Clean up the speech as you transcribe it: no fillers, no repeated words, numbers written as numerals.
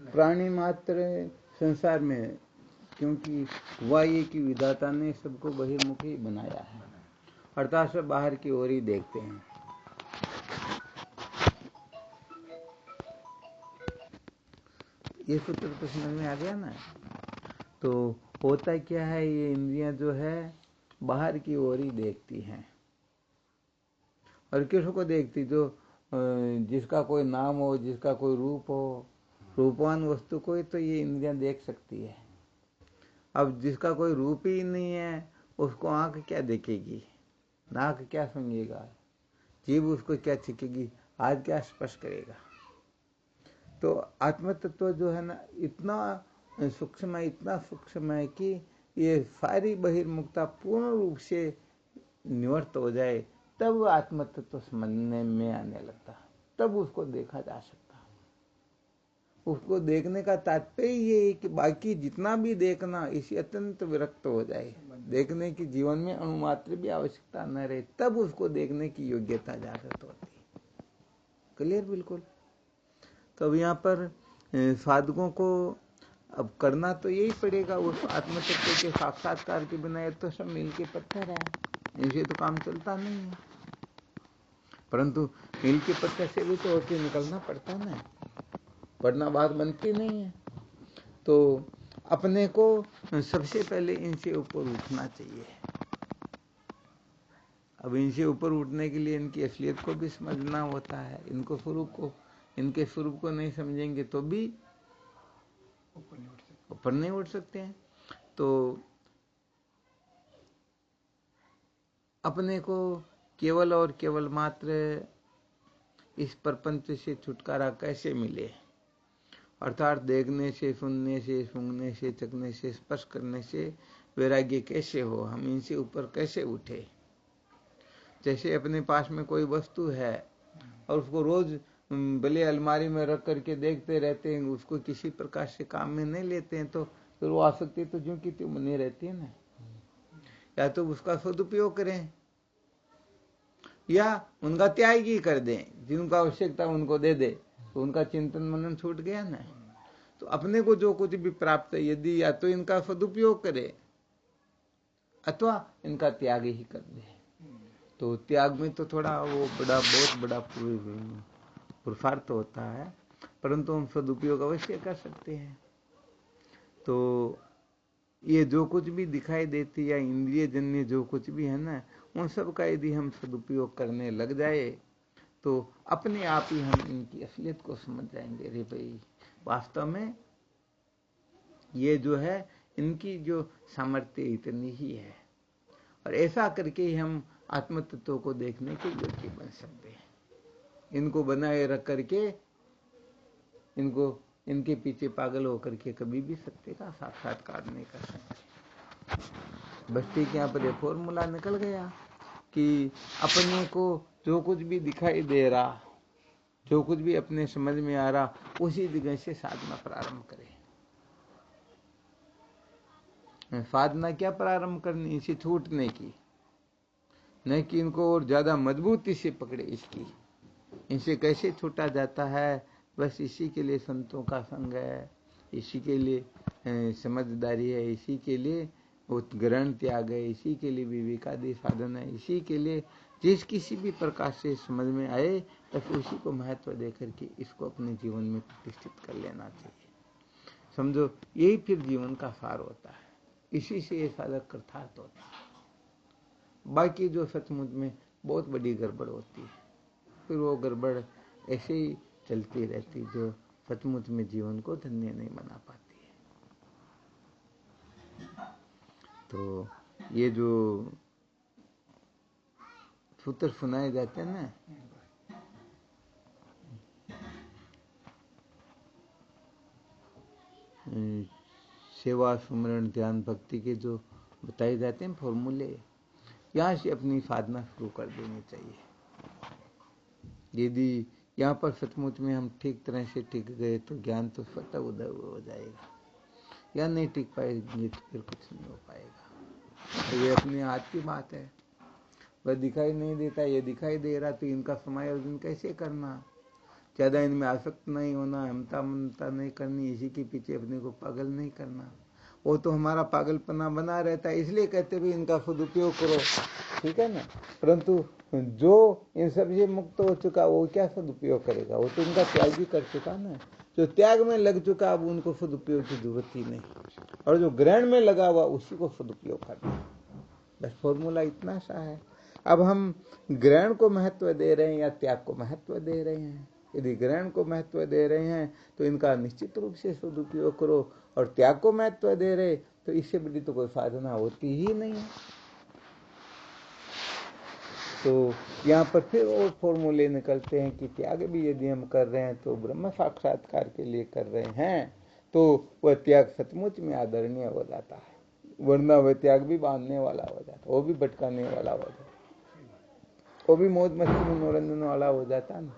प्राणी मात्र संसार में है, क्योंकि हुआ ये कि विधाता ने सबको बहिर्मुखी बनाया है, अर्थात सब बाहर की ओर ही देखते हैं। ये सूत्र तो समझ में आ गया ना। तो होता क्या है, ये इंद्रियां जो है बाहर की ओर ही देखती हैं, और किसको देखती? जो जिसका कोई नाम हो, जिसका कोई रूप हो, रूपवान वस्तु को ही तो ये इंद्रियां देख सकती है। अब जिसका कोई रूप ही नहीं है, उसको आंख क्या देखेगी, नाक क्या सुनेगा, जीभ उसको क्या चखेगी, हाथ क्या स्पर्श करेगा? तो आत्म तत्व जो है ना, इतना सूक्ष्म है, इतना सूक्ष्म है कि ये सारी बहिर्मुखता पूर्ण रूप से निवृत्त हो जाए, तब आत्म तत्व समझने में आने लगता, तब उसको देखा जा सकता। उसको देखने का तात्पर्य ये है कि बाकी जितना भी देखना इसी अत्यंत विरक्त हो जाए, देखने की जीवन में अणुमात्र भी आवश्यकता न रहे, तब उसको देखने की योग्यता जागृत होती है। क्लियर? बिल्कुल। तो अब यहाँ पर साधकों को अब करना तो यही पड़ेगा, उस आत्म तत्व के साक्षात्कार के बिना ये तो सब मिल के पत्थर है, इनसे तो काम चलता नहीं है। परंतु मिल के पत्थर से भी तो होके निकलना पड़ता है ना, वरना बात बनती नहीं है। तो अपने को सबसे पहले इनसे ऊपर उठना चाहिए। अब इनसे ऊपर उठने के लिए इनकी असलियत को भी समझना होता है, इनको स्वरूप को, इनके स्वरूप को नहीं समझेंगे तो भी ऊपर नहीं उठ सकते हैं। तो अपने को केवल और केवल मात्र इस प्रपंच से छुटकारा कैसे मिले, अर्थात देखने से, सुनने से, सूंघने से, चखने से, स्पर्श करने से वैराग्य कैसे हो, हम इनसे ऊपर कैसे उठे। जैसे अपने पास में कोई वस्तु है और उसको रोज भले अलमारी में रख करके देखते रहते हैं, उसको किसी प्रकार से काम में नहीं लेते हैं, तो फिर वो आसक्ति तो जो की त्यों बनी रहती है ना। या तो उसका सदुपयोग करें या उनका त्याग ही कर दें, जिनको आवश्यकता उनको दे दे, तो उनका चिंतन मनन छूट गया ना। तो अपने को जो कुछ भी प्राप्त है, यदि या तो इनका सदुपयोग करे अथवा इनका त्याग ही कर दे, तो त्याग में तो थोड़ा वो बहुत बड़ा पुरुषार्थ होता है, परंतु हम सदुपयोग अवश्य कर सकते हैं। तो ये जो कुछ भी दिखाई देती या इंद्रिय जन्य जो कुछ भी है ना, उन सब का यदि हम सदुपयोग करने लग जाए तो अपने आप ही हम इनकी असलियत को समझ जाएंगे। अरे भाई, वास्तव में ये जो है इनकी जो सामर्थ्य इतनी ही है, और ऐसा करके ही हम आत्म तत्व को देखने के योग्य बन सकते हैं। इनको बनाए रख करके इनको इनके पीछे पागल होकर के कभी भी सत्य का साक्षात्कार नहीं कर सकते। बस ठीक, यहाँ पर एक फॉर्मूला निकल गया कि अपने को जो कुछ भी दिखाई दे रहा, जो कुछ भी अपने समझ में आ रहा, उसी जगह से साधना प्रारंभ करें। साधना क्या प्रारंभ करनी? इसे छूटने की, नहीं कि इनको और ज्यादा मजबूती से पकड़े इसकी। इनसे कैसे छूटा जाता है? बस इसी के लिए संतों का संग है, इसी के लिए समझदारी है, इसी के लिए ग्रहण त्याग है, इसी के लिए विवेकादि साधन है, इसी के लिए जिस किसी भी प्रकार से समझ में आए बस उसी को महत्व देकर के इसको अपने जीवन में प्रतिष्ठित कर लेना चाहिए। समझो, यही फिर जीवन का सार होता है, इसी से ये साधक कृतार्थ होता है। बाकी जो सचमुच में बहुत बड़ी गड़बड़ होती है, फिर वो गड़बड़ ऐसे ही चलती रहती जो सचमुच में जीवन को धन्य नहीं बना पाती है। तो ये जो सूत्र सुनाए जाते हैं ना, सेवा, सुमरण, ध्यान, भक्ति के जो बताए जाते हैं फॉर्मूले, यहाँ से अपनी साधना शुरू कर देनी चाहिए। यदि यहाँ पर सचमुच में हम ठीक तरह से टिक गए तो ज्ञान तो स्वतः उदय हो जाएगा, या नहीं टिक पाएंगे तो फिर कुछ नहीं हो पाएगा। तो ये अपने हाथ की बात है। वह दिखाई नहीं देता, ये दिखाई दे रहा, तो इनका समायोजन कैसे करना? ज्यादा इनमें आसक्त नहीं होना, हमता मनता नहीं करनी, इसी के पीछे अपने को पागल नहीं करना। वो तो हमारा पागलपना बना रहता है, इसलिए कहते भी इनका सदुपयोग करो, ठीक है ना। परंतु जो इन सब से मुक्त हो चुका वो क्या सदुपयोग करेगा, वो तो इनका त्याग भी कर चुका ना। जो त्याग में लग चुका अब उनको सदुपयोग की जरूरत ही नहीं, और जो ग्रहण में लगा हुआ उसी को सदुपयोग करना। बस फॉर्मूला इतना सा है। अब हम ग्रहण को महत्व दे रहे हैं या त्याग को महत्व दे रहे हैं। यदि ग्रहण को महत्व दे रहे हैं तो इनका निश्चित रूप से सदुपयोग करो, और त्याग को महत्व दे रहे तो इससे बड़ी तो कोई साधना होती ही नहीं है। तो यहाँ पर फिर और फॉर्मूले निकलते हैं कि त्याग भी यदि हम कर रहे हैं तो ब्रह्म साक्षात्कार के लिए कर रहे हैं, तो वह त्याग सचमुच में आदरणीय हो जाता है, वरना वह त्याग भी बांधने वाला हो जाता है, वो भी भटकाने वाला हो जाता है, वो भी मौज मस्ती मनोरंजन वाला हो जाता है ना।